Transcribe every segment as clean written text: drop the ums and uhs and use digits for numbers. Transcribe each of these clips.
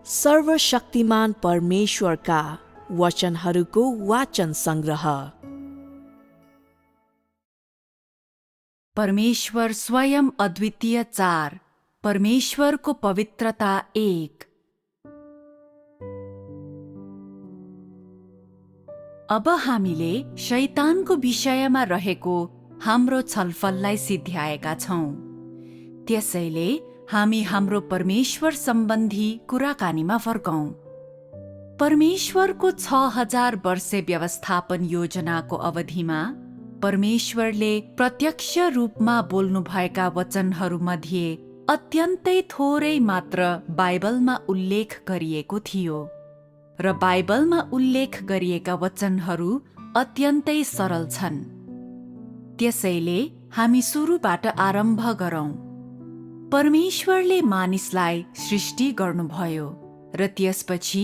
सर्वशक्तिमान परमेश्वरका वचनहरूको वाचन संग्रह। परमेश्वर स्वयं अद्वितीय 4, परमेश्वरको पवित्रता 1। अब हामीले शैतानको विषयमा रहेको हाम्रो छलफललाई सिध्याएका छौं। त्यसैले हामी हाम्रो परमेश्वर सम्बन्धी कुराकानीमा फर्कौं। परमेश्वरको 6000 वर्षे व्यवस्थापन योजनाको अवधिमा परमेश्वरले प्रत्यक्ष रूपमा बोल्नुभएका वचनहरूमध्ये अत्यन्तै थोरै मात्र बाइबलमा उल्लेख गरिएको थियो र बाइबलमा उल्लेख गरिएका वचनहरू अत्यन्तै सरल छन्। त्यसैले हामी सुरुबाट आरम्भ गरौं। परमेश्वरले मानिसलाई सृष्टि गर्नुभयो र त्यसपछि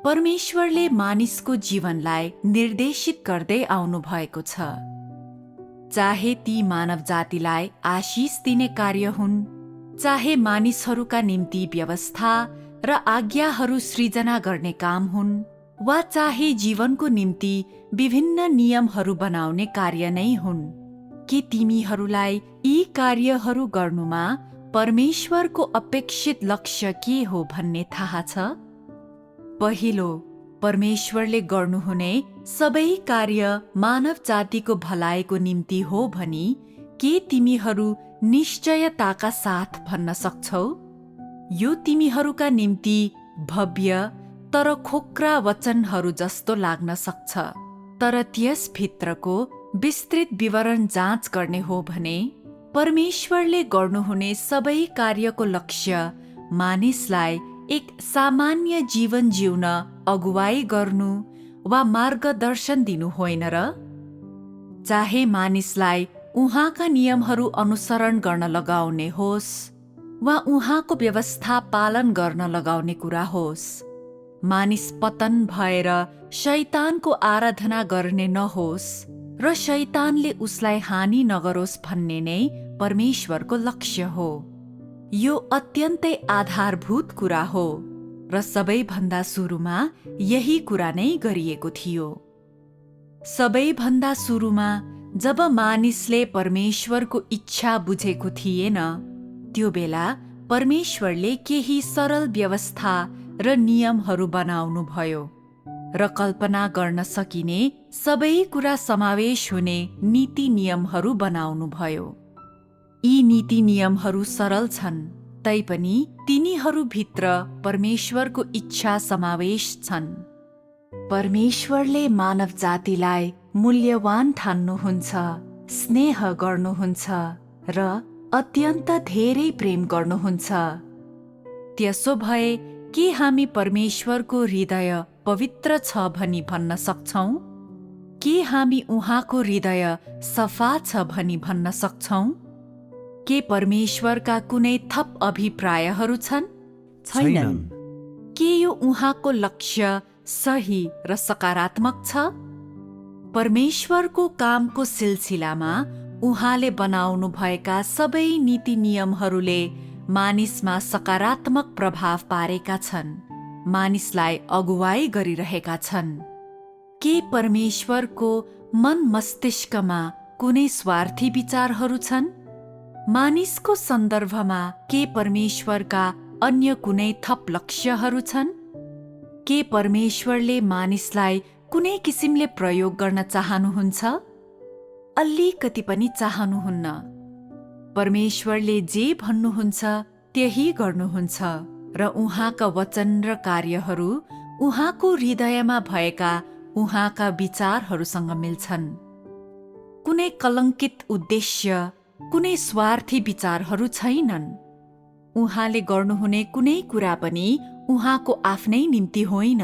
परमेश्वरले मानिसको जीवनलाई निर्देशित गर्दै आउनु भएको छ। चाहे ती मानव जातिलाई आशिष दिने कार्य हुन्, चाहे मानिसहरूका निम्ति व्यवस्था र आज्ञाहरू सृजना गर्ने काम हुन्, वा चाहे जीवनको निम्ति विभिन्न नियमहरू बनाउने कार्य नै हुन्, के तिमीहरूलाई यी कार्यहरू गर्नुमा परमेश्वरको अपेक्षित लक्ष्य के हो भन्ने थाहा छ? पहिलो, परमेश्वरले गर्नुहुने सबै कार्य मानव जातिको भलाइको निम्ति हो भनी के तिमीहरू निश्चयताका साथ भन्न सक्छौ? यो तिमीहरूका निम्ति भव्य तर खोक्रा वचनहरू जस्तो लाग्न सक्छ, तर त्यसभित्रको विस्तृत विवरण जाँच गर्ने हो भने परमेश्वरले गर्नुहुने सबै कार्यको लक्ष्य मानिसलाई एक सामान्य जीवन जिउन अगुवाई गर्नु वा मार्गदर्शन दिनु होइन र? चाहे मानिसलाई उहाँका नियमहरू अनुसरण गर्न लगाउने होस् वा उहाँको व्यवस्था पालन गर्न लगाउने कुरा होस्, मानिस पतन भएर शैतानको आराधना गर्ने नहोस् र शैतानले उसलाई हानि नगरोस् भन्ने नै परमेश्वरको लक्ष्य हो। यो अत्यन्तै आधारभूत कुरा हो र सबैभन्दा सुरुमा यही कुरा नै गरिएको थियो। सबैभन्दा सुरुमा जब मानिसले परमेश्वरको इच्छा बुझेको थिएन, त्यो बेला परमेश्वरले केही सरल व्यवस्था र नियमहरू बनाउनु भयो र कल्पना गर्न सकिने सबै कुरा समावेश हुने नीति नियमहरू बनाउनु भयो। यी नीति नियमहरू सरल छन्, तैपनि तिनीहरूभित्र परमेश्वरको इच्छा समावेश छन्। परमेश्वरले मानव जातिलाई मूल्यवान ठान्नुहुन्छ, स्नेह गर्नुहुन्छ र अत्यन्त धेरै प्रेम गर्नुहुन्छ। त्यसो भए के हामी परमेश्वरको हृदय पवित्र छ भनी भन्न सक्छौं? के हामी उहाँको हृदय सफा छ भनी भन्न सक्छौं? के परमेश्वरका कुनै थप अभिप्रायहरू छन्? छैनन्। के यो उहाँको लक्ष्य सही र सकारात्मक छ? परमेश्वरको कामको सिलसिलामा उहाँले बनाउनु भएका सबै नीति नियमहरूले मानिसमा सकारात्मक प्रभाव पारेका छन्, मानिसलाई अगुवाई गरिरहेका छन्। के परमेश्वरको मन मस्तिष्कमा कुनै स्वार्थी विचारहरू छन्? मानिसको सन्दर्भमा के परमेश्वरका अन्य कुनै थप लक्ष्यहरू छन्? के परमेश्वरले मानिसलाई कुनै किसिमले प्रयोग गर्न चाहनुहुन्छ? अलिकति पनि चाहनुहुन्न। परमेश्वरले जे भन्नुहुन्छ त्यही गर्नुहुन्छ र उहाँका वचन र कार्यहरू उहाँको हृदयमा भएका उहाँका विचारहरूसँग मिल्छन्। कुनै कलङ्कित उद्देश्य, कुनै स्वार्थी विचारहरू छैनन्। उहाँले गर्नुहुने कुनै कुरा पनि उहाँको आफ्नै निम्ति होइन।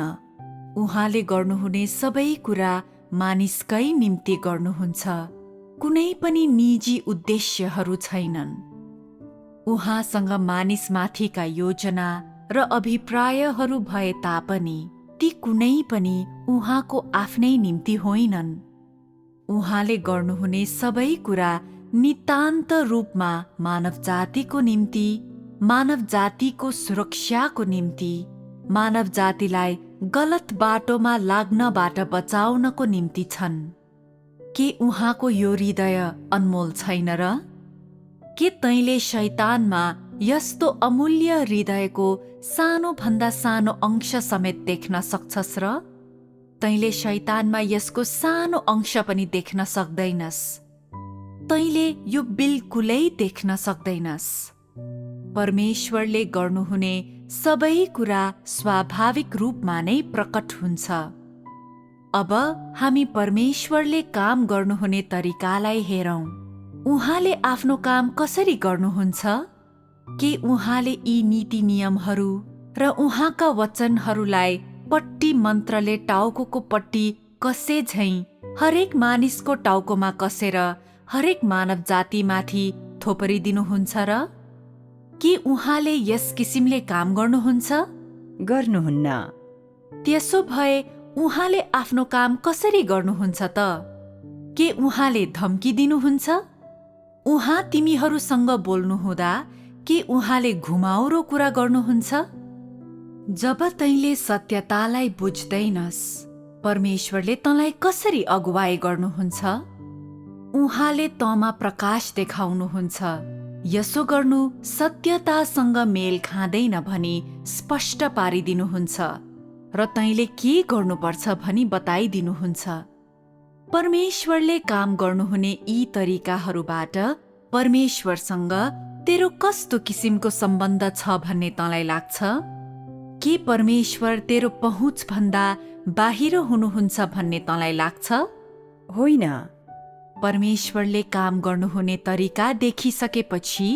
उहाँले गर्नुहुने सबै कुरा मानिसकै निम्ति गर्नुहुन्छ। कुनै पनि निजी उद्देश्यहरू छैनन्। उहाँसँग मानिसमाथिका योजना र अभिप्रायहरू भए तापनि ती कुनै पनि उहाँको आफ्नै निम्ति होइनन्। उहाँले गर्नुहुने सबै कुरा नितान्त रूपमा मानव जातिको निम्ति, मानव जातिको सुरक्षाको निम्ति मानव जातिलाई गलत बाटोमा लाग्नबाट बचाउनको निम्ति छन्। के उहाँको यो हृदय अनमोल छैन र? के तैँले शैतानमा यस्तो अमूल्य हृदयको सानोभन्दा सानो अंश समेत देख्न सक्छस् र? तैँले शैतानमा यसको सानो अंश पनि देख्न सक्दैनस्। तैँले यो बिल्कुलै देख्न सक्दैनस्। परमेश्वरले गर्नुहुने सबै कुरा स्वाभाविक रूपमा नै प्रकट हुन्छ। अब हामी परमेश्वरले काम गर्नुहुने तरिकालाई हेरौं। उहाँले आफ्नो काम कसरी गर्नुहुन्छ? के उहाँले यी नीति नियमहरू र उहाँका वचनहरूलाई पट्टी मन्त्रले टाउको पट्टी कसे झैं हरेक मानिसको टाउकोमा कसेर हरेक मानव जातिमाथि थोपरिदिनुहुन्छ र? के उहाँले यस किसिमले काम गर्नुहुन्छ? गर्नुहुन्न। त्यसो भए उहाँले आफ्नो काम कसरी गर्नुहुन्छ त? के उहाँले धम्की दिनुहुन्छ? उहाँ तिमीहरूसँग बोल्नुहुँदा के उहाँले घुमाउरो कुरा गर्नुहुन्छ? जब तैँले सत्यतालाई बुझ्दैनस्, परमेश्वरले तँलाई कसरी अगुवाई गर्नुहुन्छ? उहाँले तँमा प्रकाश देखाउनुहुन्छ। यसो गर्नु सत्यतासँग मेल खाँदैन भनी स्पष्ट पारिदिनुहुन्छ र तैँले के गर्नुपर्छ भनी बताइदिनुहुन्छ। परमेश्वरले काम गर्नुहुने यी तरिकाहरूबाट परमेश्वरसँग तेरो कस्तो किसिमको सम्बन्ध छ भन्ने तँलाई लाग्छ? के परमेश्वर तेरो पहुँच भन्दा बाहिर हुनुहुन्छ भन्ने तँलाई लाग्छ? होइन। परमेश्वरले काम गर्नुहुने तरिका देखिसकेपछि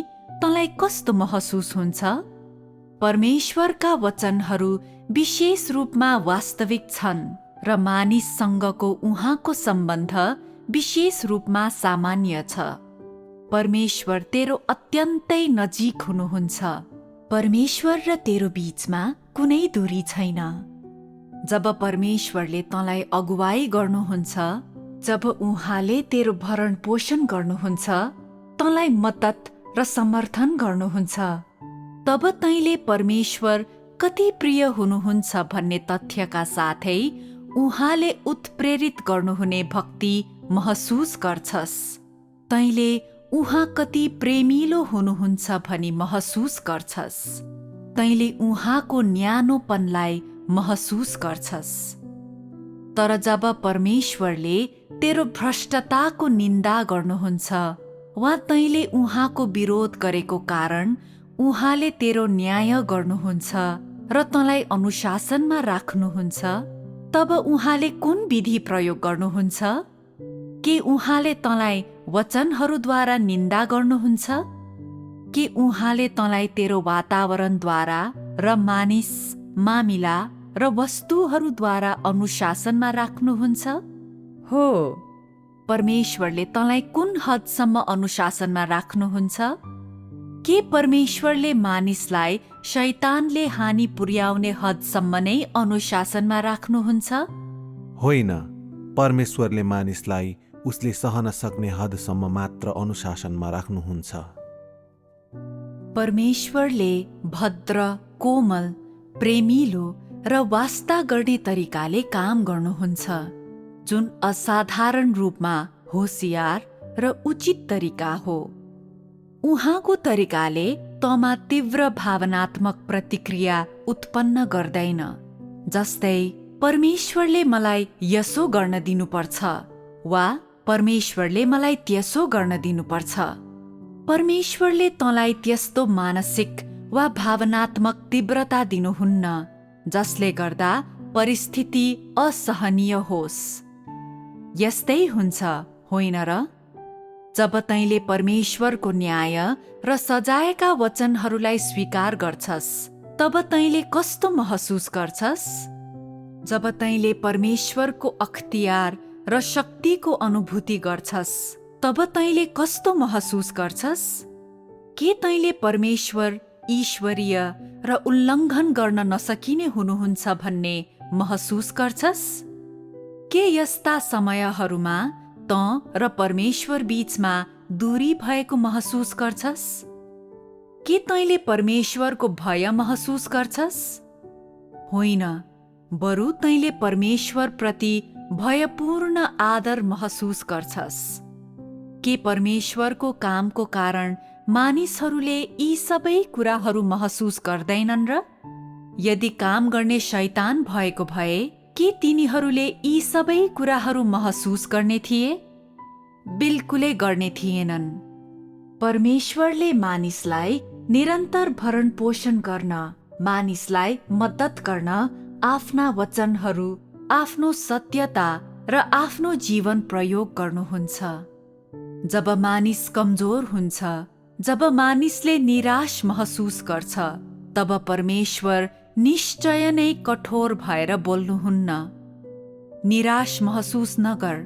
तँलाई कस्तो महसुस हुन्छ? परमेश्वरका वचनहरू विशेष रूपमा वास्तविक छन् र मानिससँगको उहाँको सम्बन्ध विशेष रूपमा सामान्य छ। परमेश्वर तेरो अत्यन्तै नजिक हुनुहुन्छ। परमेश्वर र तेरो बीचमा कुनै दूरी छैन। जब परमेश्वरले तँलाई अगुवाई गर्नुहुन्छ, जब उहाँले तेरो भरण पोषण गर्नुहुन्छ, तँलाई मद्दत र समर्थन गर्नुहुन्छ, तब तैँले परमेश्वर कति प्रिय हुनुहुन्छ भन्ने तथ्यका साथै उहाँले उत्प्रेरित गर्नुहुने भक्ति महसुस गर्छस्। तैँले उहाँ कति प्रेमिलो हुनुहुन्छ भनी महसुस गर्छस्। तैँले उहाँको न्यानोपनलाई महसुस गर्छस्। तर जब परमेश्वरले तेरो भ्रष्टताको निन्दा गर्नुहुन्छ वा तैँले उहाँको विरोध गरेको कारण उहाँले तेरो न्याय गर्नुहुन्छ र तँलाई अनुशासनमा राख्नुहुन्छ, तब उहाँले कुन विधि प्रयोग गर्नुहुन्छ? के उहाँले तँलाई वचनहरूद्वारा निन्दा गर्नुहुन्छ? के उहाँले तँलाई तेरो वातावरणद्वारा र मानिस, मामिला र वस्तुहरूद्वारा अनुशासनमा राख्नुहुन्छ? हो। परमेश्वरले तँलाई कुन हदसम्म अनुशासनमा राख्नुहुन्छ? के परमेश्वरले मानिसलाई शैतानले हानि पुर्याउने हदसम्म नै अनुशासनमा राख्नुहुन्छ? होइन, परमेश्वरले मानिसलाई उसले सहन सक्ने हदसम्म मात्र अनुशासनमा राख्नुहुन्छ। परमेश्वरले भद्र, कोमल, प्रेमिलो र वास्ता गर्ने तरिकाले काम गर्नुहुन्छ, जुन असाधारण रूपमा होशियार र उचित तरिका हो। उहाँको तरिकाले तँमा तीव्र भावनात्मक प्रतिक्रिया उत्पन्न गर्दैन, जस्तै परमेश्वरले मलाई यसो गर्न दिनुपर्छ वा परमेश्वरले मलाई त्यसो गर्न दिनुपर्छ। परमेश्वरले तँलाई त्यस्तो मानसिक वा भावनात्मक तीव्रता दिनुहुन्न जसले गर्दा परिस्थिति असहनीय होस्। यस्तै हुन्छ, होइन र? जब तैँले परमेश्वरको न्याय र सजायका वचनहरूलाई स्वीकार गर्छस्, तब तैँले कस्तो महसुस गर्छस्? जब तैँले परमेश्वरको अख्तियार र शक्तिको अनुभूति गर्छस्, तब तैँले कस्तो महसुस गर्छस्? के तैँले परमेश्वर ईश्वरीय र उल्लङ्घन गर्न नसकिने हुनुहुन्छ भन्ने महसुस गर्छस्? के यस्ता समयहरूमा तँ र परमेश्वर बीचमा दूरी भएको महसुस गर्छस्? के तैँले परमेश्वरको भय महसुस गर्छस्? होइन, बरु तैँले परमेश्वरप्रति भयपूर्ण आदर महसुस गर्छस्। के परमेश्वरको कामको कारण मानिसहरूले यी सबै कुराहरू महसुस गर्दैनन् र? यदि काम गर्ने शैतान भएको भए के तिनीहरूले यी सबै कुराहरू महसुस गर्ने थिए? बिल्कुलै गर्ने थिएनन्। परमेश्वरले मानिसलाई निरन्तर भरण पोषण गर्न, मानिसलाई मद्दत गर्न आफ्ना वचनहरू, आफ्नो सत्यता र आफ्नो जीवन प्रयोग गर्नुहुन्छ। जब मानिस कमजोर हुन्छ, जब मानिसले निराश महसुस गर्छ, तब परमेश्वर निश्चय नै कठोर भएर बोल्नुहुन्न। निराश महसुस नगर।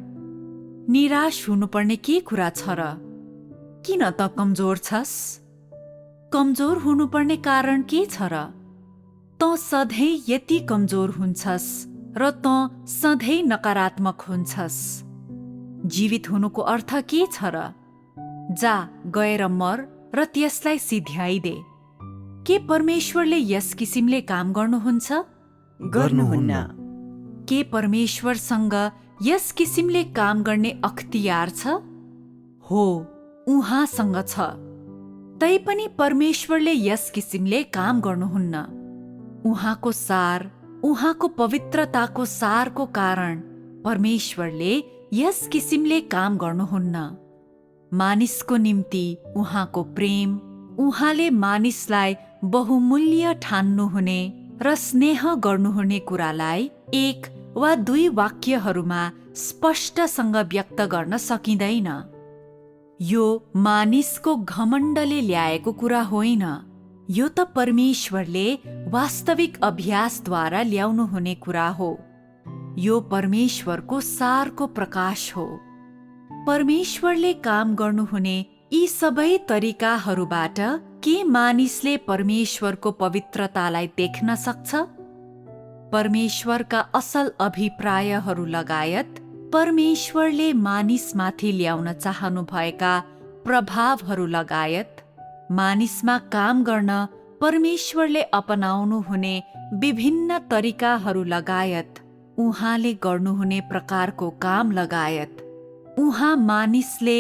निराश हुनुपर्ने के कुरा छ र? किन त कमजोर छस्? कमजोर हुनुपर्ने कारण के छ र? तँ सधैँ यति कमजोर हुन्छस् र तँ सधैँ नकारात्मक हुन्छस्। जीवित हुनुको अर्थ के छ र? जा गएर मर र त्यसलाई सिध्याइदे। के परमेश्वरले यस किसिमले काम गर्नुहुन्छ? गर्नुहुन्न। के परमेश्वरसँग यस किसिमले काम गर्ने अख्तियार छ? हो, उहाँसँग छ। तैपनि परमेश्वरले यस किसिमले काम गर्नुहुन्न। उहाँको सार, उहाँको पवित्रताको सारको कारण परमेश्वरले यस किसिमले काम गर्नुहुन्न। मानिसको निम्ति उहाँको प्रेम, उहाँले मानिसलाई बहुमूल्य ठान्नुहुने र स्नेह गर्नुहुने कुरालाई एक वा दुई वाक्यहरूमा स्पष्टसँग व्यक्त गर्न सकिँदैन। यो मानिसको घमण्डले ल्याएको कुरा होइन, यो त परमेश्वरले वास्तविक अभ्यासद्वारा ल्याउनुहुने कुरा हो। यो परमेश्वरको सारको प्रकाश हो। परमेश्वरले काम गर्नुहुने यी सबै तरिकाहरूबाट के मानिसले परमेश्वरको पवित्रतालाई देख्न सक्छ? परमेश्वरका असल अभिप्रायहरू लगायत परमेश्वरले मानिसमाथि ल्याउन चाहनुभएका प्रभावहरू लगायत मानिसमा काम गर्न परमेश्वरले अपनाउनु हुने विभिन्न तरिकाहरू लगायत उहाँले गर्नुहुने प्रकारको काम लगायत उहाँ मानिसले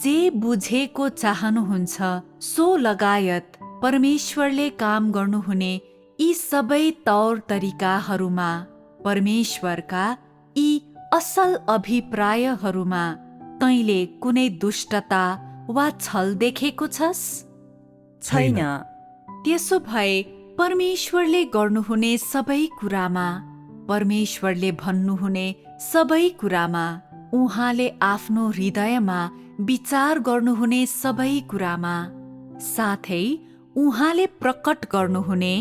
जे बुझेको चाहनुहुन्छ सो लगायत परमेश्वरले काम गर्नुहुने यी सबै तौर तरिकाहरूमा परमेश्वरका यी असल अभिप्रायहरूमा तैँले कुनै दुष्टता वा छल देखेको छस्? छैन। त्यसो भए परमेश्वरले गर्नुहुने सबै कुरामा, परमेश्वरले भन्नुहुने सबै कुरामा, उहाँले आफ्नो हृदयमा विचार गर्नुहुने सबै कुरामा, साथै उहाँले प्रकट गर्नुहुने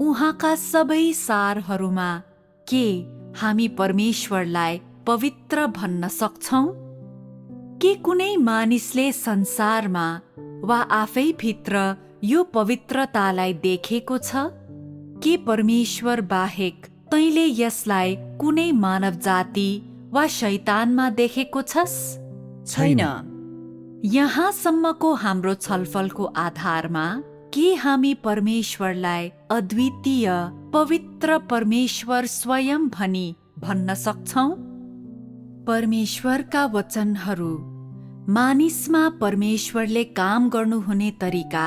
उहाँका सबै सारहरूमा के हामी परमेश्वरलाई पवित्र भन्न सक्छौं? के कुनै मानिसले संसारमा वा आफै भित्र यो पवित्रतालाई देखेको छ? के परमेश्वर बाहेक तैँले यसलाई कुनै मानव जाति वा शैतानमा देखेको छस्? छैन। यहाँसम्मको हाम्रो छलफलको आधारमा के हामी परमेश्वरलाई अद्वितीय पवित्र परमेश्वर स्वयं भनी भन्न सक्छौं? परमेश्वरका वचनहरू, मानिसमा परमेश्वरले काम गर्नुहुने तरिका,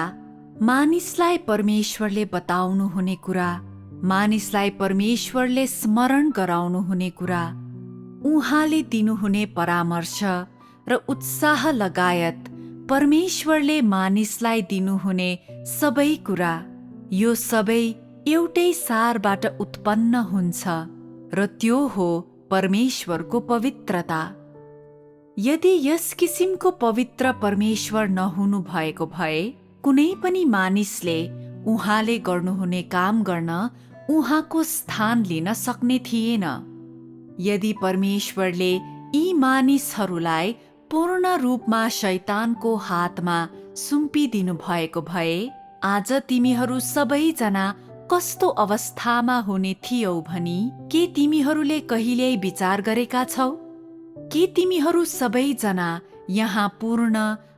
मानिसलाई परमेश्वरले बताउनुहुने कुरा, मानिसलाई परमेश्वरले स्मरण गराउनुहुने कुरा, उहाँले दिनुहुने परामर्श र उत्साह लगायत परमेश्वरले मानिसलाई दिनुहुने सबै कुरा, यो सबै एउटै सारबाट उत्पन्न हुन्छ र त्यो हो परमेश्वरको पवित्रता। यदि यस किसिमको पवित्र परमेश्वर नहुनु भएको भए कुनै पनि मानिसले उहाँले गर्नुहुने काम गर्न उहाँको स्थान लिन सक्ने थिएन। यदि परमेश्वरले यी मानिसहरूलाई पूर्ण रूपमा शैतानको हातमा सुम्पिदिनु भएको भए आज तिमीहरू सबैजना कस्तो अवस्थामा हुने थियौ भनी के तिमीहरूले कहिल्यै विचार गरेका छौ? के तिमीहरू सबैजना यहाँ पूर्ण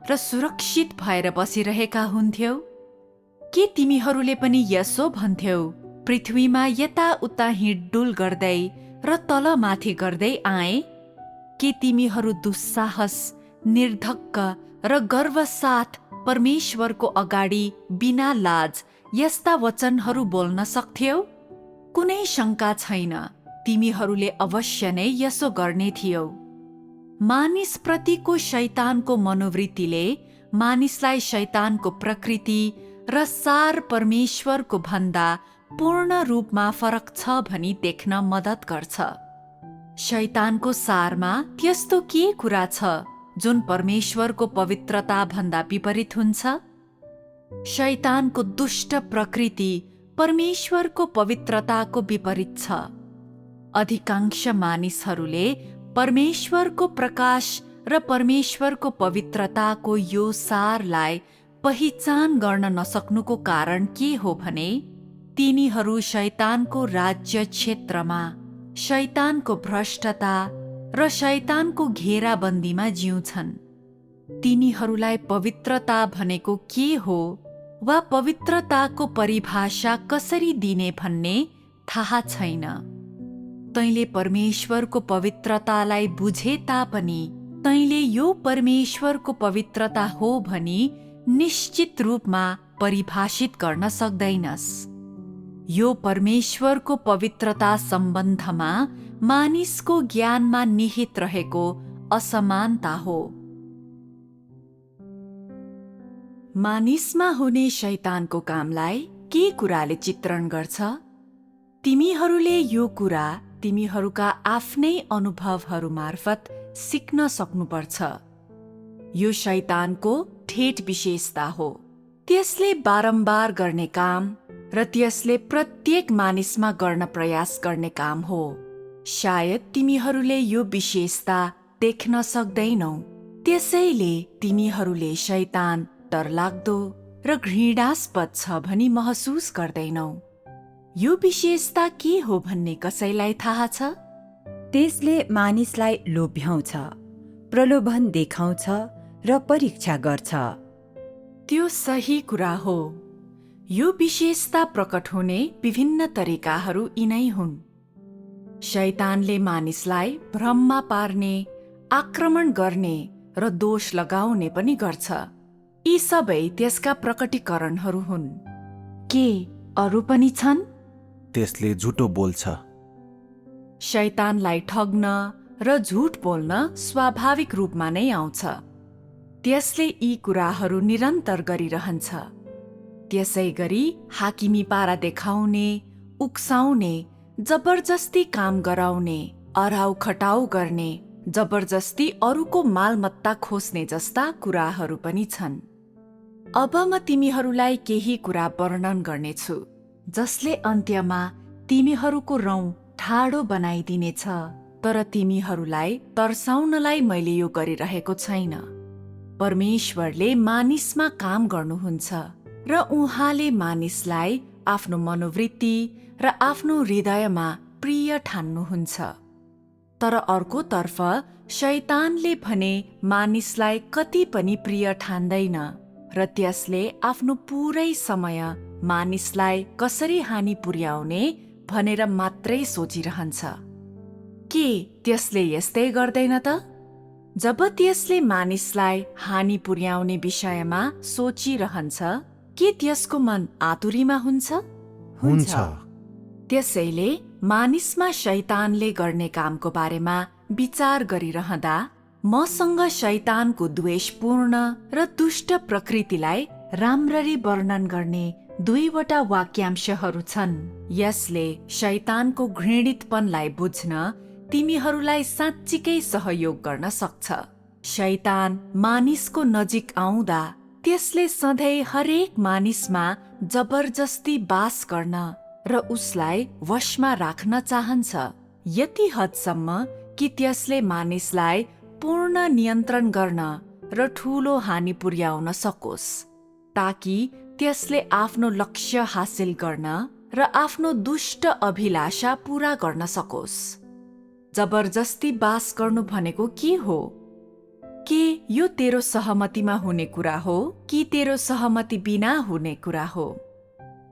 र सुरक्षित भएर बसिरहेका हुन्थ्यौ? के तिमीहरूले पनि यसो भन्थ्यौ, पृथ्वीमा यताउता हिँडडुल गर्दै र तलमाथि गर्दै आए? के तिमीहरू दुस्साहस, निर्धक्क र गर्वसाथ परमेश्वरको अगाडि बिना लाज यस्ता वचनहरू बोल्न सक्थ्यौ? कुनै शङ्का छैन, तिमीहरूले अवश्य नै यसो गर्ने थियौ। मानिसप्रतिको शैतानको मनोवृत्तिले मानिसलाई शैतानको प्रकृति र सार परमेश्वरको भन्दा पूर्ण रूपमा फरक छ भनी देख्न मद्दत गर्छ। शैतानको सारमा त्यस्तो के कुरा छ जुन परमेश्वरको पवित्रता भन्दा विपरीत हुन्छ? शैतानको दुष्ट प्रकृति परमेश्वरको पवित्रताको विपरीत छ। अधिकांश मानिसहरूले परमेश्वरको प्रकाश र परमेश्वरको पवित्रताको यो सारलाई पहिचान गर्न नसक्नुको कारण के हो भने तिनीहरू शैतानको राज्य क्षेत्रमा, शैतानको भ्रष्टता र शैतानको घेराबन्दीमा जिउँछन्। तिनीहरूलाई पवित्रता भनेको के हो वा पवित्रताको परिभाषा कसरी दिने भन्ने थाहा छैन। तैँले परमेश्वरको पवित्रतालाई बुझे तापनि तैँले यो परमेश्वरको पवित्रता हो भनी निश्चित रूपमा परिभाषित गर्न सक्दैनस्। यो परमेश्वरको पवित्रता सम्बन्धमा मानिसको ज्ञानमा निहित रहेको असमानता हो। मानिसमा हुने शैतानको कामलाई के कुराले चित्रण गर्छ? तिमीहरूले यो कुरा तिमीहरूका आफ्नै अनुभवहरू मार्फत सिक्न सक्नुपर्छ। यो शैतानको ठेट विशेषता हो। त्यसले बारम्बार गर्ने काम र त्यसले प्रत्येक मानिसमा गर्न प्रयास गर्ने काम हो। सायद तिमीहरूले यो विशेषता देख्न सक्दैनौ, त्यसैले तिमीहरूले शैतान डरलाग्दो र घृणास्पद छ भनी महसुस गर्दैनौ। यो विशेषता के हो भन्ने कसैलाई थाहा छ? त्यसले मानिसलाई लोभ्याउँछ, प्रलोभन देखाउँछ र परीक्षा गर्छ। त्यो सही कुरा हो। यो विशेषता प्रकट हुने विभिन्न तरिकाहरू यिनै हुन्। शैतानले मानिसलाई भ्रममा पार्ने, आक्रमण गर्ने र दोष लगाउने पनि गर्छ। यी सबै त्यसका प्रकटीकरणहरू हुन्। के अरू पनि छन्? त्यसले झुटो बोल्छ। शैतानलाई ठग्न र झुट बोल्न स्वाभाविक रूपमा नै आउँछ। त्यसले यी कुराहरू निरन्तर गरिरहन्छ। त्यसै गरी हाकिमी पारा देखाउने, उक्साउने, जबरजस्ती काम गराउने, अराउ खटाउ गर्ने, जबरजस्ती अरूको मालमत्ता खोस्ने जस्ता कुराहरू पनि छन्। अब म तिमीहरूलाई केही कुरा वर्णन गर्नेछु जसले अन्त्यमा तिमीहरूको रौँ ठाडो बनाइदिनेछ। तर तिमीहरूलाई तर्साउनलाई मैले यो गरिरहेको छैन। परमेश्वरले मानिसमा काम गर्नुहुन्छ र उहाँले मानिसलाई आफ्नो मनोवृत्ति र आफ्नो हृदयमा प्रिय ठान्नुहुन्छ। तर अर्कोतर्फ शैतानले भने मानिसलाई कति पनि प्रिय ठान्दैन र त्यसले आफ्नो पुरै समय मानिसलाई कसरी हानि पुर्याउने भनेर मात्रै सोचिरहन्छ। के त्यसले यस्तै गर्दैन त? जब त्यसले मानिसलाई हानि पुर्याउने विषयमा सोचिरहन्छ, के त्यसको मन आतुरीमा हुन्छ? हुन्छ। त्यसैले मानिसमा शैतानले गर्ने कामको बारेमा विचार गरिरहँदा मसँग शैतानको द्वेषपूर्ण र दुष्ट प्रकृतिलाई राम्ररी वर्णन गर्ने दुईवटा वाक्यांशहरू छन्। यसले शैतानको घृणितपनलाई बुझ्न तिमीहरूलाई साँच्चीकै सहयोग गर्न सक्छ। शैतान मानिसको नजिक आउँदा त्यसले सधैँ हरेक मानिसमा जबरजस्ती बास गर्न र उसलाई वशमा राख्न चाहन्छ, यति हदसम्म कि त्यसले मानिसलाई पूर्ण नियन्त्रण गर्न र ठूलो हानि पुर्याउन सकोस्, ताकि त्यसले आफ्नो लक्ष्य हासिल गर्न र आफ्नो दुष्ट अभिलाषा पूरा गर्न सकोस्। जबरजस्ती बास गर्नु भनेको के हो? के यो तेरो सहमतिमा हुने कुरा हो कि तेरो सहमति बिना हुने कुरा हो?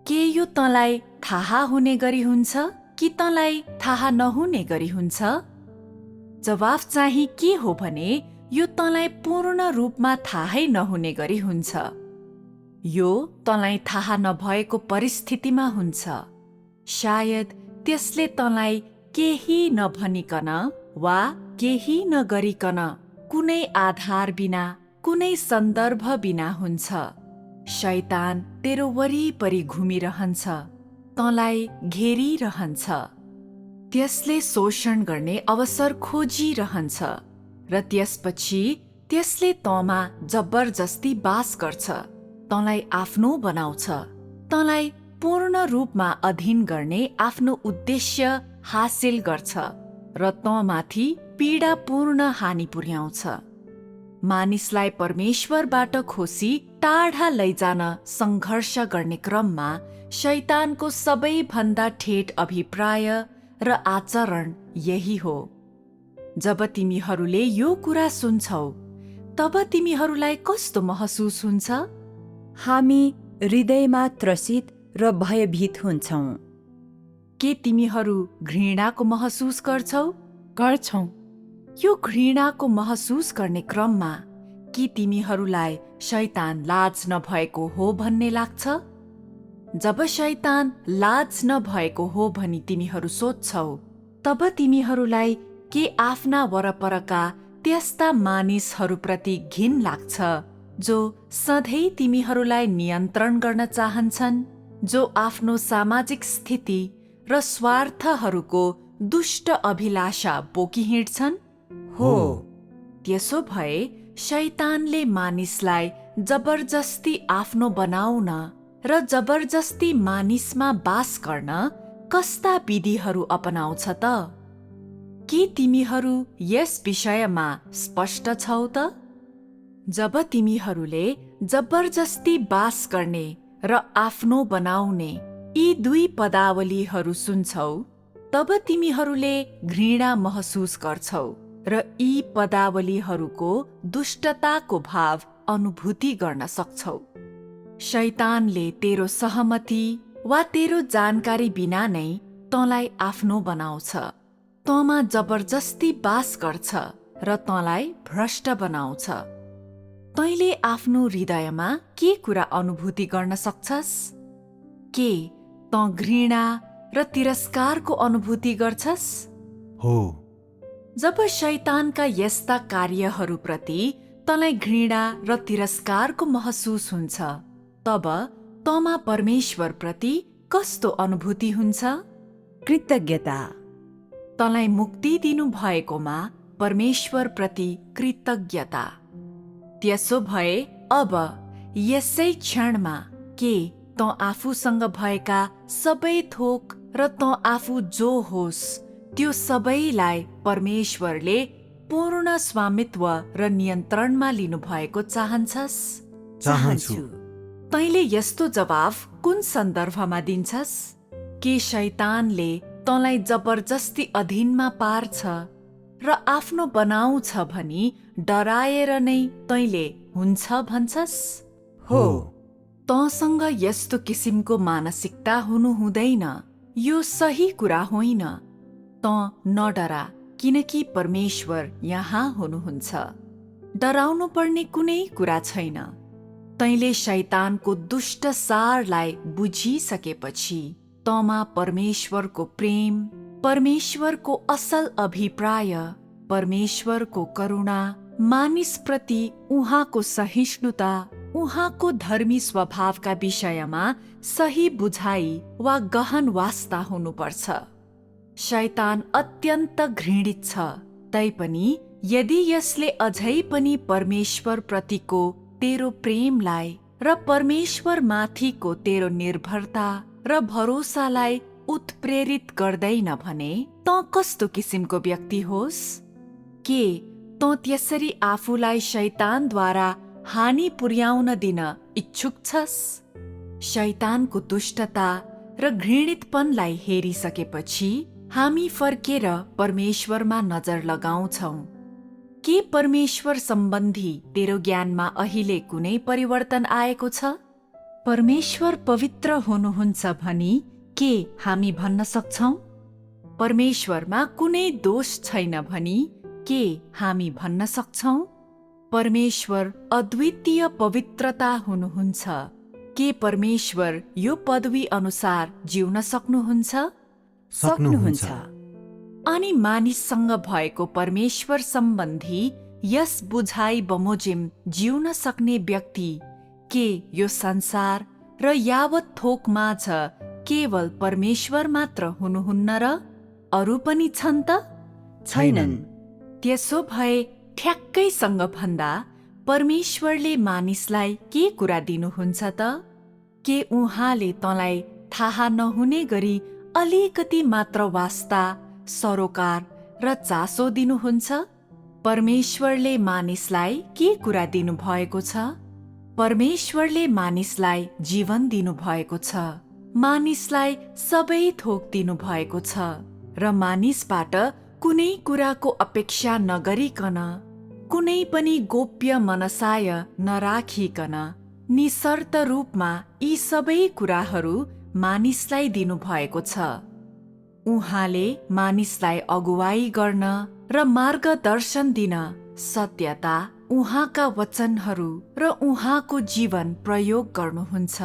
के यो तँलाई थाहा हुने गरी हुन्छ कि तँलाई थाहा नहुने गरी हुन्छ? जवाफ चाहिँ के हो भने यो तँलाई पूर्ण रूपमा थाहै नहुने गरी हुन्छ। यो तँलाई थाहा नभएको परिस्थितिमा हुन्छ। सायद त्यसले तँलाई केही नभनिकन वा केही नगरिकन कुनै आधार बिना, कुनै सन्दर्भ बिना हुन्छ। शैतान तेरो वरिपरि घुमिरहन्छ, तँलाई घेरिरहन्छ। त्यसले शोषण गर्ने अवसर खोजिरहन्छ र त्यसपछि त्यसले तँमा जबरजस्ती बास गर्छ, तँलाई आफ्नो बनाउँछ, तँलाई पूर्ण रूपमा अधीन गर्ने आफ्नो उद्देश्य हासिल गर्छ र तँमाथि पीडापूर्ण हानि पुर्याउँछ। मानिसलाई परमेश्वरबाट खोसी टाढा लैजान सङ्घर्ष गर्ने क्रममा शैतानको सबैभन्दा ठेट अभिप्राय र आचरण यही हो। जब तिमीहरूले यो कुरा सुन्छौ तब तिमीहरूलाई कस्तो महसुस हुन्छ? हामी हृदयमा त्रसित र भयभीत हुन्छौँ। के तिमीहरू घृणाको महसुस गर्छौ? यो घृणाको महसुस गर्ने क्रममा के तिमीहरूलाई शैतान लाज नभएको हो भन्ने लाग्छ? जब शैतान लाज नभएको हो भनी तिमीहरू सोध्छौ तब तिमीहरूलाई के आफ्ना वरपरका त्यस्ता मानिसहरूप्रति घिन लाग्छ जो सधैँ तिमीहरूलाई नियन्त्रण गर्न चाहन्छन्, जो आफ्नो सामाजिक स्थिति र स्वार्थहरूको दुष्ट अभिलाषा बोकी हिँड्छन्? हो। त्यसो भए शैतानले मानिसलाई जबरजस्ती आफ्नो बनाउन र जबरजस्ती मानिसमा बास गर्न कस्ता विधिहरू अपनाउँछ त? के तिमीहरू यस विषयमा स्पष्ट छौ त? जब तिमीहरूले जबरजस्ती बास गर्ने र आफ्नो बनाउने यी दुई पदावलीहरू सुन्छौ तब तिमीहरूले घृणा महसुस गर्छौ र यी पदावलीहरूको दुष्टताको भाव अनुभूति गर्न सक्छौ। शैतानले तेरो सहमति वा तेरो जानकारी बिना नै तँलाई आफ्नो बनाउँछ, तँमा जबरजस्ती बास गर्छ र तँलाई भ्रष्ट बनाउँछ। तैँले आफ्नो हृदयमा के कुरा अनुभूति गर्न सक्छस्? के तँ घृणा र तिरस्कारको अनुभूति गर्छस्? हो। जब शैतानका यस्ता कार्यहरूप्रति तँलाई घृणा र तिरस्कारको महसुस हुन्छ तब तँमा परमेश्वरप्रति कस्तो अनुभूति हुन्छ? कृतज्ञता। तँलाई मुक्ति दिनु भएकोमा परमेश्वरप्रति कृतज्ञता। त्यसो भए अब यसै क्षणमा के तँ आफूसँग भएका सबै थोक र तँ आफू जो होस् त्यो सबैलाई परमेश्वरले पूर्ण स्वामित्व र नियन्त्रणमा लिनुभएको चाहन्छस्? चाहन्छु। तैँले यस्तो जवाफ कुन सन्दर्भमा दिन्छस्? के शैतानले तँलाई जबरजस्ती अधीनमा पार्छ र आफ्नो बनाउँछ भनी डराएर नै तैँले हुन्छ भन्छस्? हो। तँसँग यस्तो किसिमको मानसिकता हुनु हुँदैन। यो सही कुरा होइन। तँ नडरा, किनकि परमेश्वर यहाँ हुनुहुन्छ। डराउनु पर्ने कुनै कुरा छैन। तैँले शैतानको दुष्ट सारलाई बुझिसकेपछि तँमा परमेश्वरको प्रेम, परमेश्वरको असल अभिप्राय, परमेश्वरको करुणा, मानिसप्रति उहाँको सहिष्णुता, उहाँको धर्मी स्वभावका विषयमा सही बुझाइ वा गहन वास्ता हुनुपर्छ। शैतान अत्यन्त घृणित छ, तैपनि यदि यसले अझै पनि परमेश्वरप्रतिको तेरो प्रेमलाई र परमेश्वरमाथिको तेरो निर्भरता र भरोसालाई उत्प्रेरित गर्दैन भने तँ कस्तो किसिमको व्यक्ति होस्? के तँ त्यसरी आफूलाई शैतानद्वारा हानि पुर्याउन दिन इच्छुक छस्? शैतानको दुष्टता र घृणितपनलाई हेरिसकेपछि हामी फर्केर परमेश्वरमा नजर लगाउँछौ। के परमेश्वर सम्बन्धी तेरो ज्ञानमा अहिले कुनै परिवर्तन आएको छ? परमेश्वर पवित्र हुनुहुन्छ भनी के हामी भन्न सक्छौं? परमेश्वरमा कुनै दोष छैन भनी के हामी भन्न सक्छौं? परमेश्वर अद्वितीय पवित्रता हुनुहुन्छ। के परमेश्वर यो पदवी अनुसार जिउन सक्नुहुन्छ? सक्नुहुन्छ। अनि मानिससँग भएको परमेश्वर सम्बन्धी यस बुझाइ बमोजिम जिउन सक्ने व्यक्ति के यो संसार र यावत थोक माझ केवल परमेश्वर मात्र हुनुहुन्न र अरू पनि छन् त? छैनन्। त्यसो भए ठ्याक्कैसँग भन्दा परमेश्वरले मानिसलाई के कुरा दिनुहुन्छ त? के उहाँले तँलाई थाहा नहुने गरी अलिकति मात्र वास्ता, सरोकार र चासो दिनुहुन्छ? परमेश्वरले मानिसलाई के कुरा दिनुभएको छ? परमेश्वरले मानिसलाई जीवन दिनुभएको छ, मानिसलाई सबै थोक दिनुभएको छ र मानिसबाट कुनै कुराको अपेक्षा नगरिकन, कुनै पनि गोप्य मनसाय नराखिकन निशर्त रूपमा यी सबै कुराहरू मानिसलाई दिनुभएको छ। उहाँले मानिसलाई अगुवाई गर्न र मार्गदर्शन दिन सत्यता, उहाँका वचनहरू र उहाँको जीवन प्रयोग गर्नुहुन्छ।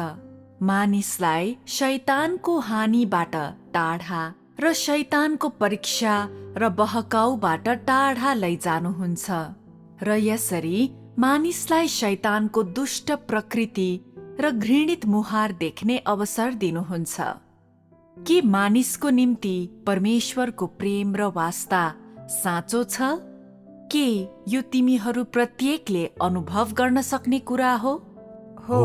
मानिसलाई शैतानको हानिबाट टाढा र शैतानको परीक्षा र बहकाउबाट टाढा लैजानुहुन्छ र यसरी मानिसलाई शैतानको दुष्ट प्रकृति र घृणित मुहार देख्ने अवसर दिनुहुन्छ। के मानिसको निम्ति परमेश्वरको प्रेम र वास्ता साँचो छ? के यो तिमीहरू प्रत्येकले अनुभव गर्न सक्ने कुरा हो? हो।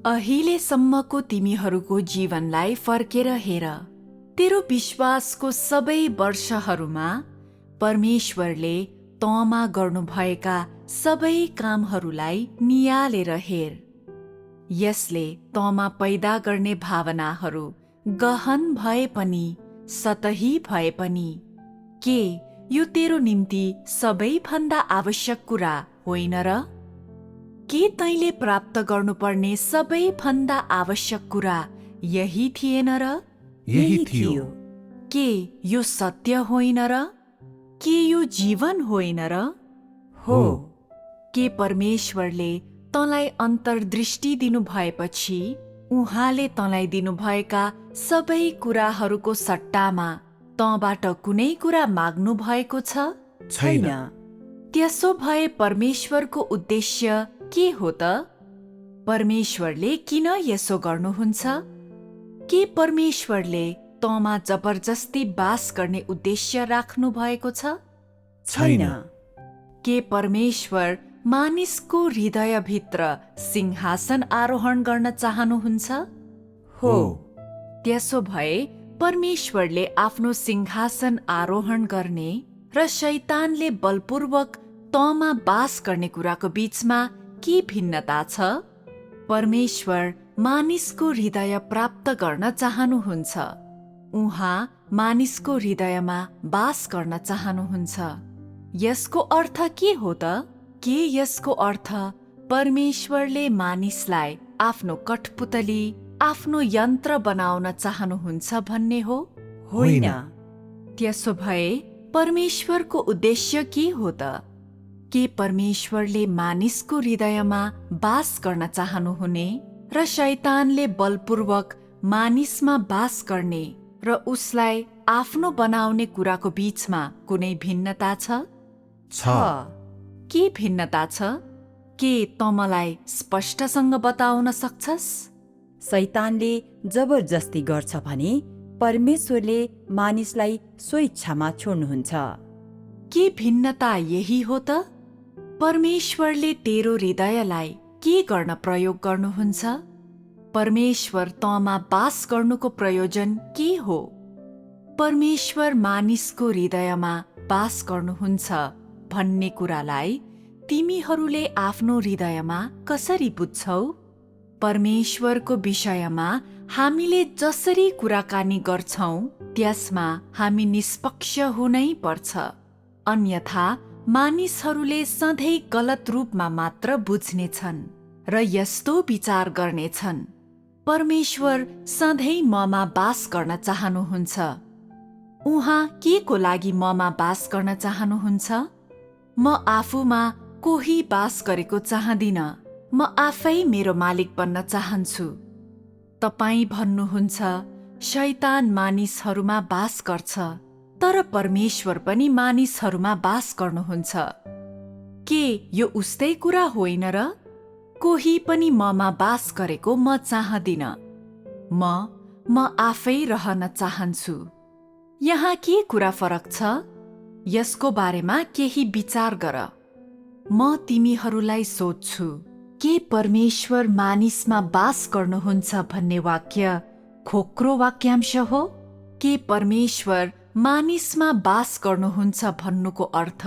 अहिलेसम्मको तिमीहरूको जीवनलाई फर्केर हेर। तेरो विश्वासको सबै वर्षहरूमा परमेश्वरले तँमा गर्नुभएका सबै कामहरूलाई नियालेर हेर। यसले तँमा पैदा गर्ने भावनाहरू गहन भए पनि, सतही भए पनि, के यो तेरो निम्ति सबैभन्दा आवश्यक कुरा होइन र? के तैँले प्राप्त गर्नुपर्ने सबैभन्दा आवश्यक कुरा यही थिएन र? यही थियो। के यो सत्य होइन र? के यो जीवन होइन र? हो। के परमेश्वरले तँलाई अन्तर्दृष्टि दिनु भएपछि उहाँले तँलाई दिनुभएका सबै कुराहरूको सट्टामा तँबाट कुनै कुरा माग्नु भएको छ? छैन। त्यसो भए परमेश्वरको उद्देश्य के हो त? परमेश्वरले किन यसो गर्नुहुन्छ? के परमेश्वरले तँमा जबरजस्ती बास गर्ने उद्देश्य राख्नु भएको छ? छैन। के परमेश्वर मानिसको हृदयभित्र सिंहासन आरोहण गर्न चाहनुहुन्छ? हो। त्यसो भए परमेश्वरले आफ्नो सिंहासन आरोहण गर्ने र शैतानले बलपूर्वक तँमा बास गर्ने कुराको बीचमा के भिन्नता छ? परमेश्वर मानिसको हृदय प्राप्त गर्न चाहनुहुन्छ। उहाँ मानिसको हृदयमा बास गर्न चाहनुहुन्छ। यसको अर्थ के हो त? के यसको अर्थ परमेश्वरले मानिसलाई आफ्नो कठपुतली, आफ्नो यन्त्र बनाउन चाहनुहुन्छ भन्ने हो? होइन। त्यसो भए परमेश्वरको उद्देश्य के हो त? के परमेश्वरले मानिसको हृदयमा बास गर्न चाहनुहुने र शैतानले बलपूर्वक मानिसमा बास गर्ने र उसलाई आफ्नो बनाउने कुराको बीचमा कुनै भिन्नता छ? के भिन्नता छ? के तँ मलाई स्पष्टसँग बताउन सक्छस्? शैतानले जबरजस्ती गर्छ भने परमेश्वरले मानिसलाई स्वेच्छामा छोड्नुहुन्छ। के भिन्नता यही हो त? परमेश्वरले तेरो हृदयलाई के गर्न प्रयोग गर्नुहुन्छ? परमेश्वर तँमा बास गर्नुको प्रयोजन के हो? परमेश्वर मानिसको हृदयमा बास गर्नुहुन्छ भन्ने कुरालाई तिमीहरूले आफ्नो हृदयमा कसरी बुझ्छौ? परमेश्वरको विषयमा हामीले जसरी कुराकानी गर्छौं त्यसमा हामी निष्पक्ष हुनै पर्छ, अन्यथा मानिसहरूले सधैँ गलत रूपमा मात्र बुझ्नेछन् र यस्तो विचार गर्नेछन्, परमेश्वर सधैँ ममा बास गर्न चाहनुहुन्छ। उहाँ के को लागि ममा बास गर्न चाहनुहुन्छ? म आफूमा कोही बास गरेको चाहदिन, म आफै मेरो मालिक बन्न चाहन्छु। तपाईँ भन्नुहुन्छ, शैतान मानिसहरूमा बास गर्छ, तर परमेश्वर पनि मानिसहरूमा बास गर्नुहुन्छ। के यो उस्तै कुरा होइन र? कोही पनि ममा बास गरेको म चाहदिन। म आफै रहन चाहन्छु। यहाँ के कुरा फरक छ? यसको बारेमा केही विचार गर। म तिमीहरूलाई सोध्छु, के परमेश्वर मानिसमा बास गर्नुहुन्छ भन्ने वाक्य खोक्रो वाक्यांश हो? के परमेश्वर मानिसमा बास गर्नुहुन्छ भन्नुको अर्थ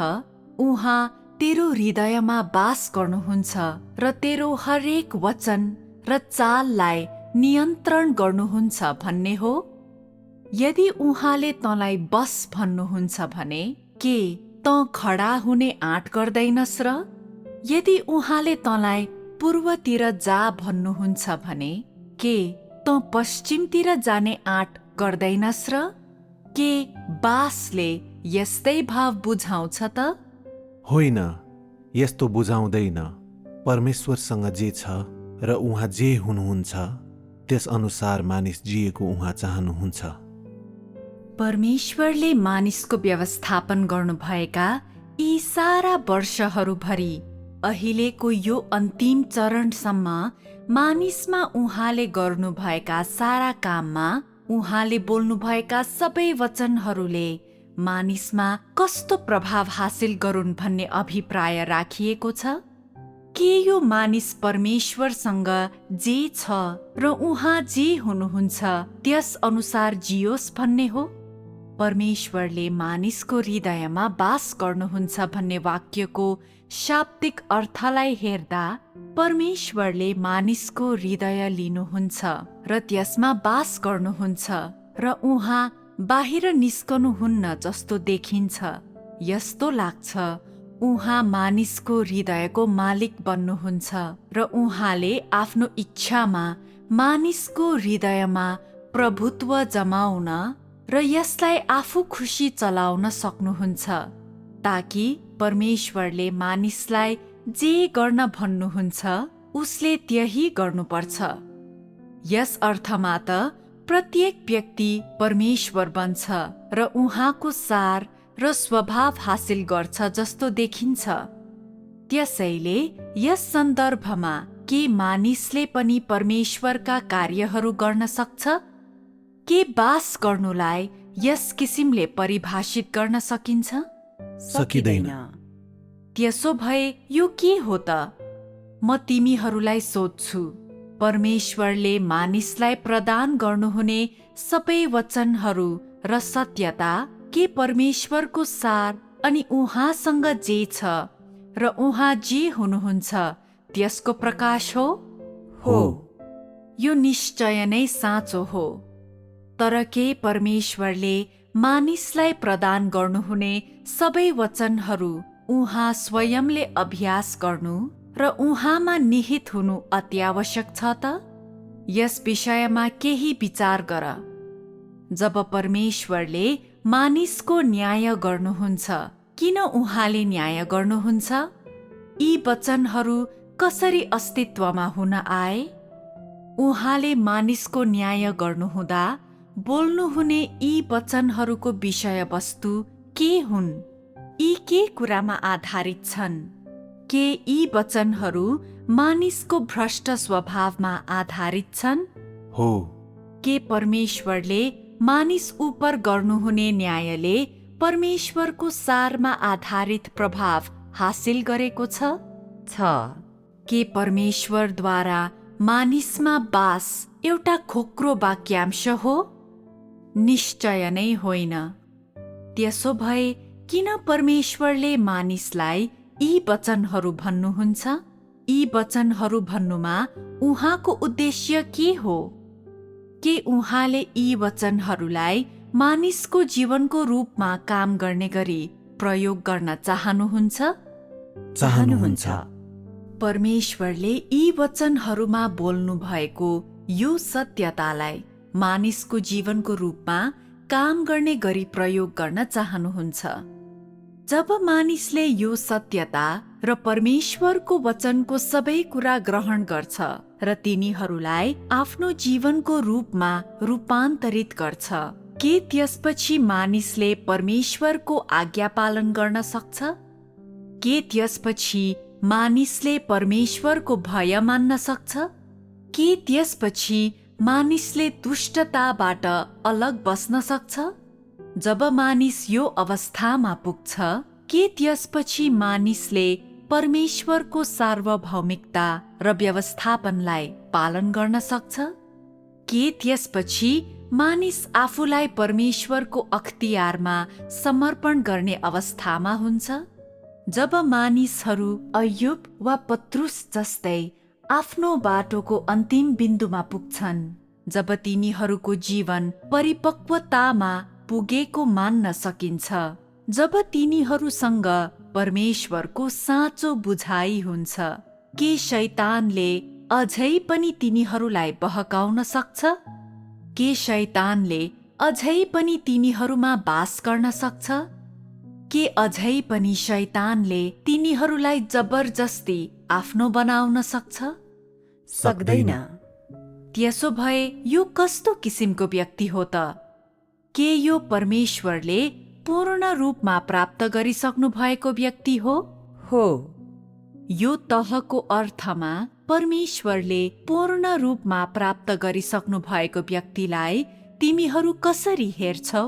उहाँ तेरो हृदयमा बास गर्नुहुन्छ र तेरो हरेक वचन र चाललाई नियन्त्रण गर्नुहुन्छ भन्ने हो? यदि उहाँले तँलाई बस भन्नुहुन्छ भने के तँ खडा हुने आँट गर्दैनस् र? यदि उहाँले तँलाई पूर्वतिर जा भन्नुहुन्छ भने के तँ पश्चिमतिर जाने आँट गर्दैनस् र? के बासले यस्तै भाव बुझाउँछ त? होइन, यस्तो बुझाउँदैन। परमेश्वरसँग जे छ र उहाँ जे हुनुहुन्छ त्यस अनुसार मानिस जिएको उहाँ चाहनुहुन्छ। परमेश्वरले मानिसको व्यवस्थापन गर्नुभएका यी सारा वर्षहरूभरि अहिलेको यो अन्तिम चरणसम्म मानिसमा उहाँले गर्नुभएका सारा काममा उहाँले बोल्नुभएका सबै वचनहरूले मानिसमा कस्तो प्रभाव हासिल गरून् भन्ने अभिप्राय राखिएको छ? के यो मानिस परमेश्वरसँग जे छ र उहाँ जे हुनुहुन्छ त्यस अनुसार जियोस् भन्ने हो? परमेश्वरले मानिसको हृदयमा बास गर्नुहुन्छ भन्ने वाक्यको शाब्दिक अर्थलाई हेर्दा परमेश्वरले मानिसको हृदय लिनुहुन्छ र त्यसमा बास गर्नुहुन्छ र उहाँ बाहिर निस्कनुहुन्न जस्तो देखिन्छ। यस्तो लाग्छ उहाँ मानिसको हृदयको मालिक बन्नुहुन्छ र उहाँले आफ्नो इच्छामा मानिसको हृदयमा प्रभुत्व जमाउन र यसलाई आफू खुसी चलाउन सक्नुहुन्छ, ताकि परमेश्वरले मानिसलाई जे गर्न भन्नुहुन्छ उसले त्यही गर्नुपर्छ। यस अर्थमा त प्रत्येक व्यक्ति परमेश्वर बन्छ र उहाँको सार र स्वभाव हासिल गर्छ जस्तो देखिन्छ। त्यसैले यस सन्दर्भमा के मानिसले पनि परमेश्वरका कार्यहरू गर्न सक्छ? के बास गर्नुलाई यस किसिमले परिभाषित गर्न सकिन्छ? सकिँदैन। त्यसो भए यो के हो त? म तिमीहरूलाई सोध्छु, परमेश्वरले मानिसलाई प्रदान गर्नुहुने सबै वचनहरू र सत्यता के परमेश्वरको सार अनि उहाँसँग जे छ र उहाँ जे हुनुहुन्छ त्यसको प्रकाश हो? हो। यो निश्चय नै साँचो हो। तर के परमेश्वरले मानिसलाई प्रदान गर्नुहुने सबै वचनहरू उहाँ स्वयंले अभ्यास गर्नु र उहाँमा निहित हुनु अत्यावश्यक छ त? यस विषयमा केही विचार गर। जब परमेश्वरले मानिसको न्याय गर्नुहुन्छ, किन उहाँले न्याय गर्नुहुन्छ? यी वचनहरू कसरी अस्तित्वमा हुन आए? उहाँले मानिसको न्याय गर्नुहुँदा बोल्नुहुने यी वचनहरूको विषयवस्तु के हुन्? यी के कुरामा आधारित छन्? के यी वचनहरू मानिसको भ्रष्ट स्वभावमा आधारित छन्? हो। के परमेश्वरले मानिस उपर गर्नुहुने न्यायले परमेश्वरको सारमा आधारित प्रभाव हासिल गरेको छ? के परमेश्वरद्वारा मानिसमा बास एउटा खोक्रो वाक्यांश हो? निश्चय नै होइन। त्यसो भए किन परमेश्वरले मानिसलाई यी वचनहरू भन्नुहुन्छ? यी वचनहरू भन्नुमा उहाँको उद्देश्य के हो? के उहाँले यी वचनहरूलाई मानिसको जीवनको रूपमा काम गर्ने गरी प्रयोग गर्न चाहनुहुन्छ? चाहनुहुन्छ। परमेश्वरले यी वचनहरूमा बोल्नु भएको यो सत्यतालाई मानिसको जीवनको रूपमा काम गर्ने गरी प्रयोग गर्न चाहनुहुन्छ। जब मानिसले यो सत्यता र परमेश्वरको वचनको सबै कुरा ग्रहण गर्छ र तिनीहरूलाई आफ्नो जीवनको रूपमा रूपान्तरित गर्छ, के त्यसपछि मानिसले परमेश्वरको आज्ञा पालन गर्न सक्छ? के त्यसपछि मानिसले परमेश्वरको भय मान्न सक्छ? के त्यसपछि मानिसले दुष्टताबाट अलग बस्न सक्छ? जब मानिस यो अवस्थामा पुग्छ, के त्यसपछि मानिसले परमेश्वरको सार्वभौमिकता र व्यवस्थापनलाई पालन गर्न सक्छ? के त्यसपछि मानिस आफूलाई परमेश्वरको अख्तियारमा समर्पण गर्ने अवस्थामा हुन्छ? जब मानिसहरू अय्युब वा पत्रुस जस्तै आफ्नो बाटोको अन्तिम बिन्दुमा पुग्छन्, जब तिनीहरूको जीवन परिपक्वतामा पुगेको मान्न सकिन्छ, जब तिनीहरूसँग परमेश्वरको साँचो बुझाइ हुन्छ, के शैतानले अझै पनि तिनीहरूलाई बहकाउन सक्छ? के शैतानले अझै पनि तिनीहरूमा बास गर्न सक्छ? के अझै पनि शैतानले तिनीहरूलाई जबरजस्ती आफ्नो बनाउन सक्छ? सक्दैन। त्यसो भए यो कस्तो किसिमको व्यक्ति हो त? के यो परमेश्वरले पूर्ण रूपमा प्राप्त गरिसक्नु भएको व्यक्ति हो? हो। यो तहको अर्थमा परमेश्वरले पूर्ण रूपमा प्राप्त गरिसक्नु भएको व्यक्तिलाई तिमीहरू कसरी हेर्छौ?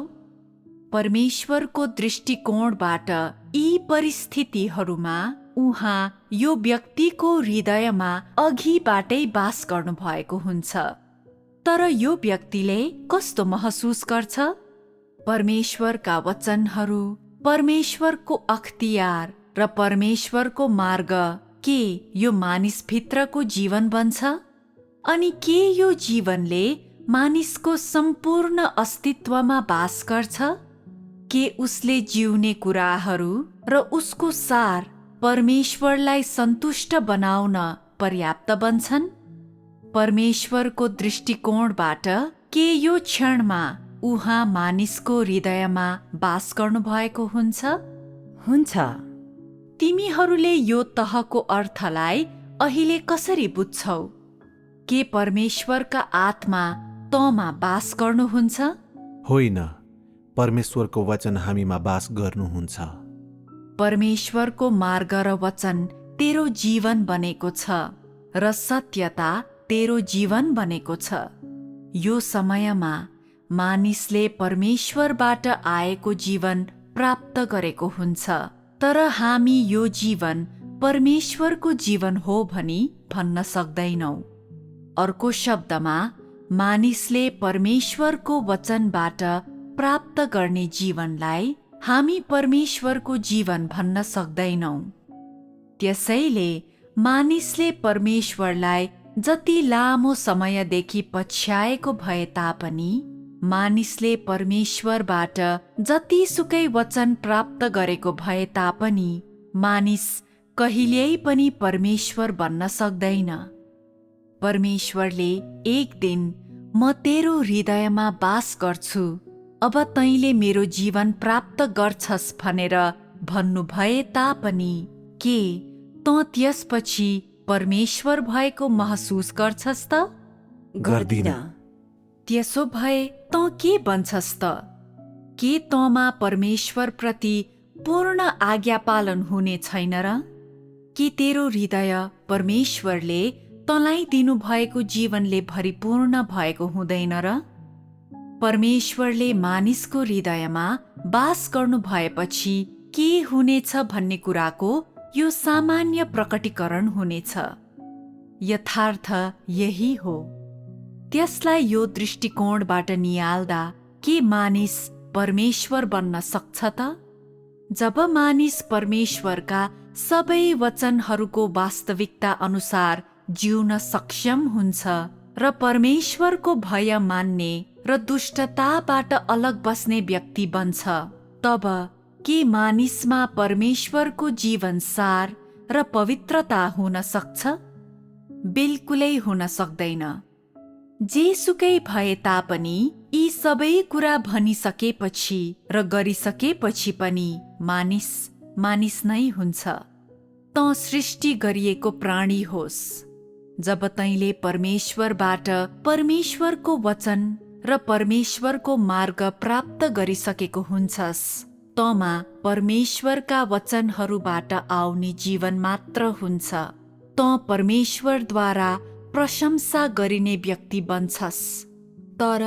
परमेश्वरको दृष्टिकोणबाट यी परिस्थितिहरूमा उहाँ यो व्यक्तिको हृदयमा अघिबाटै बास गर्नुभएको हुन्छ। तर यो व्यक्तिले कस्तो महसुस गर्छ? परमेश्वरका वचनहरू, परमेश्वरको अख्तियार र परमेश्वरको मार्ग के यो मानिसभित्रको जीवन बन्छ? अनि के यो जीवनले मानिसको सम्पूर्ण अस्तित्वमा बास गर्छ? के उसले जिउने कुराहरू र उसको सार परमेश्वरलाई सन्तुष्ट बनाउन पर्याप्त बन्छन्? परमेश्वरको दृष्टिकोणबाट के यो क्षणमा उहाँ मानिसको हृदयमा बास गर्नुभएको हुन्छ? हुन्छ। तिमीहरूले यो तहको अर्थलाई अहिले कसरी बुझ्छौ? के परमेश्वरका आत्मा तँमा बास गर्नुहुन्छ? होइन, परमेश्वरको वचन हामीमा बास गर्नुहुन्छ। परमेश्वरको मार्ग र वचन तेरो जीवन बनेको छ र सत्यता तेरो जीवन बनेको छ। यो समयमा मानिसले परमेश्वरबाट आएको जीवन प्राप्त गरेको हुन्छ, तर हामी यो जीवन परमेश्वरको जीवन हो भनी भन्न सक्दैनौ। अर्को शब्दमा, मानिसले परमेश्वरको वचनबाट प्राप्त गर्ने जीवनलाई हामी परमेश्वरको जीवन भन्न सक्दैनौ। त्यसैले मानिसले परमेश्वरलाई जति लामो समयदेखि पछ्याएको भए तापनि, मानिसले परमेश्वरबाट जतिसुकै वचन प्राप्त गरेको भए तापनि, मानिस कहिल्यै पनि परमेश्वर बन्न सक्दैन। परमेश्वरले एक दिन म तेरो हृदयमा बास गर्छु, अब तैँले मेरो जीवन प्राप्त गर्छस् भनेर भन्नु भए तापनि, के तँ त्यसपछि परमेश्वर भएको महसुस गर्छस् त? गर्दिन। त्यसो भए तँ के बन्छस् त? के तँमा परमेश्वरप्रति पूर्ण आज्ञा पालन हुने छैन र? के तेरो हृदय परमेश्वरले तँलाई दिनुभएको जीवनले भरिपूर्ण भएको हुँदैन र? परमेश्वरले मानिसको हृदयमा बास गर्नु भएपछि के हुनेछ भन्ने कुराको यो सामान्य प्रकटीकरण हुनेछ। यथार्थ यही हो। त्यसलाई यो दृष्टिकोणबाट निहाल्दा के मानिस परमेश्वर बन्न सक्छ त? जब मानिस परमेश्वरका सबै वचनहरूको वास्तविकता अनुसार जिउन सक्षम हुन्छ र परमेश्वरको भय मान्ने र दुष्टताबाट अलग बस्ने व्यक्ति बन्छ, तब के मानिसमा परमेश्वरको जीवन सार र पवित्रता हुन सक्छ? बिल्कुलै हुन सक्दैन। जेसुकै भए तापनि यी सबै कुरा भनिसकेपछि र गरिसकेपछि पनि मानिस नै हुन्छ। तँ सृष्टि गरिएको प्राणी होस्। जब तैँले परमेश्वरबाट परमेश्वरको वचन र परमेश्वरको मार्ग प्राप्त गरिसकेको हुन्छस्, तँमा परमेश्वरका वचनहरूबाट आउने जीवन मात्र हुन्छ। तँ परमेश्वरद्वारा प्रशंसा गरिने व्यक्ति बन्छस्। तर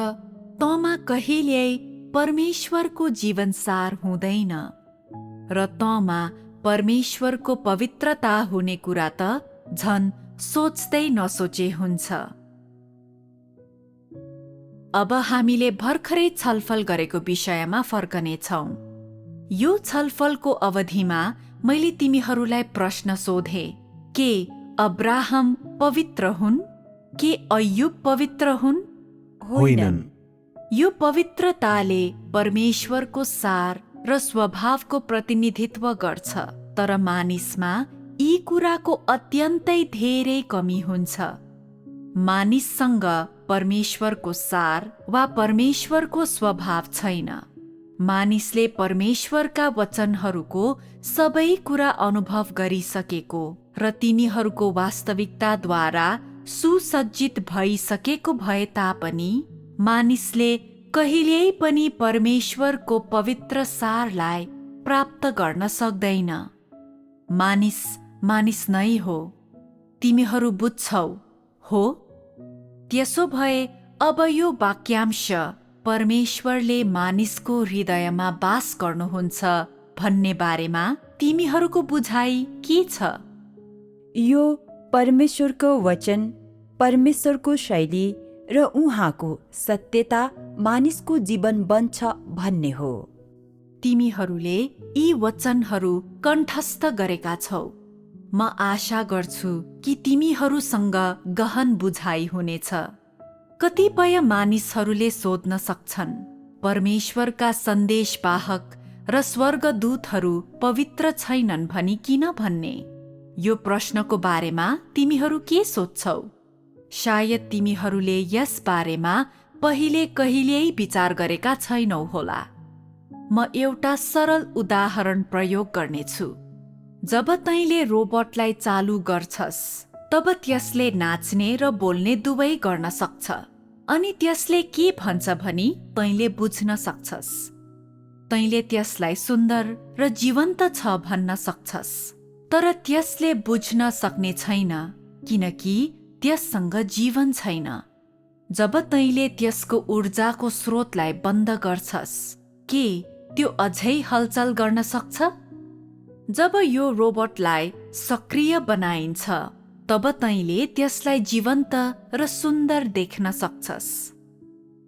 तँमा कहिल्यै परमेश्वरको जीवनसार हुँदैन र तँमा परमेश्वरको पवित्रता हुने कुरा त झन् सोच्दै नसोचे हुन्छ। अब हामीले भर्खरै छलफल गरेको विषयमा फर्कनेछौँ। यो छलफलको अवधिमा मैले तिमीहरूलाई प्रश्न सोधे, के अब्राहम पवित्र हुन्? के अय्युब पवित्र हुन्? होइनन्। यो पवित्रताले परमेश्वरको सार र स्वभावको प्रतिनिधित्व गर्छ। तर मानिसमा यी कुराको अत्यन्तै धेरै कमी हुन्छ। मानिससँग परमेश्वरको सार वा परमेश्वरको स्वभाव छैन। मानिसले परमेश्वरका वचनहरूको सबै कुरा अनुभव गरिसकेको र तिनीहरूको वास्तविकताद्वारा सुसज्जित भइसकेको भए तापनि मानिसले कहिल्यै पनि परमेश्वरको पवित्र सारलाई प्राप्त गर्न सक्दैन। मानिस नै हो। तिमीहरू बुझ्छौ हो? त्यसो भए अब यो वाक्यांश परमेश्वरले मानिसको हृदयमा वास गर्नुहुन्छ भन्ने बारेमा तिमीहरूको बुझाइ के छ? यो परमेश्वरको वचन, परमेश्वरको शैली र उहाँको सत्यता मानिसको जीवन बन्छ भन्ने हो। तिमीहरूले यी वचनहरू कण्ठस्थ गरेका छौ। म आशा गर्छु कि तिमीहरूसँग गहन बुझाइ हुनेछ। कतिपय मानिसहरूले सोध्न सक्छन्, परमेश्वरका सन्देशवाहक र स्वर्गदूतहरू पवित्र छैनन् भनी किन भन्ने? यो प्रश्नको बारेमा तिमीहरू के सोध्छौ? सायद तिमीहरूले यस बारेमा पहिले कहिल्यै विचार गरेका छैनौ होला। म एउटा सरल उदाहरण प्रयोग गर्नेछु। जब तैँले रोबोटलाई चालु गर्छस्, तब त्यसले नाच्ने र बोल्ने दुवै गर्न सक्छ। अनि त्यसले के भन्छ भनी तैँले बुझ्न सक्छस्। तैँले त्यसलाई सुन्दर र जीवन्त छ भन्न सक्छस्। तर त्यसले बुझ्न सक्ने छैन, किनकि त्यससँग जीवन छैन। जब तैँले त्यसको ऊर्जाको स्रोतलाई बन्द गर्छस्, के त्यो अझै हलचल गर्न सक्छ? जब यो रोबोटलाई सक्रिय बनाइन्छ, तब तैँले त्यसलाई जीवन्त र सुन्दर देख्न सक्छस्।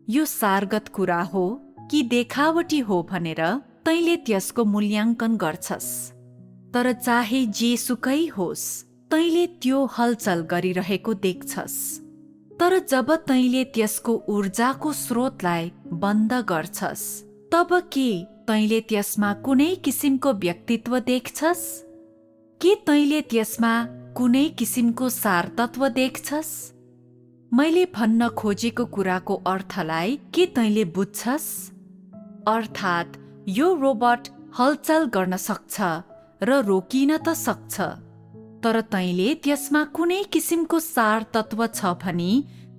यो सारगत कुरा हो कि देखावटी हो भनेर तैँले त्यसको मूल्याङ्कन गर्छस्। तर चाहे जेसुकै होस्, तैँले त्यो हलचल गरिरहेको देख्छस्। तर जब तैँले त्यसको ऊर्जाको स्रोतलाई बन्द गर्छस्, तब के तैँले त्यसमा कुनै किसिमको व्यक्तित्व देख्छस्? के तैँले त्यसमा कुनै किसिमको सारतत्व देख्छस्? मैले भन्न खोजेको कुराको अर्थलाई के तैँले बुझ्छस्? अर्थात् यो रोबोट हलचल गर्न सक्छ र रोकिन त सक्छ, तर तैँले त्यसमा कुनै किसिमको सारतत्व छ भनी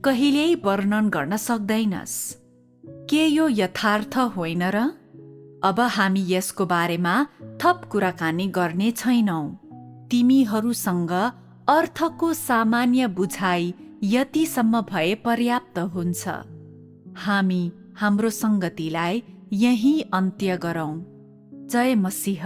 कहिल्यै वर्णन गर्न सक्दैनस्। के यो यथार्थ होइन र? अब हामी यसको बारेमा थप कुराकानी गर्ने छैनौँ। तिमीहरूसँग अर्थको सामान्य बुझाइ यतिसम्म भए पर्याप्त हुन्छ। हामी हाम्रो संगतिलाई यही अन्त्य गरौँ। जय मसीह।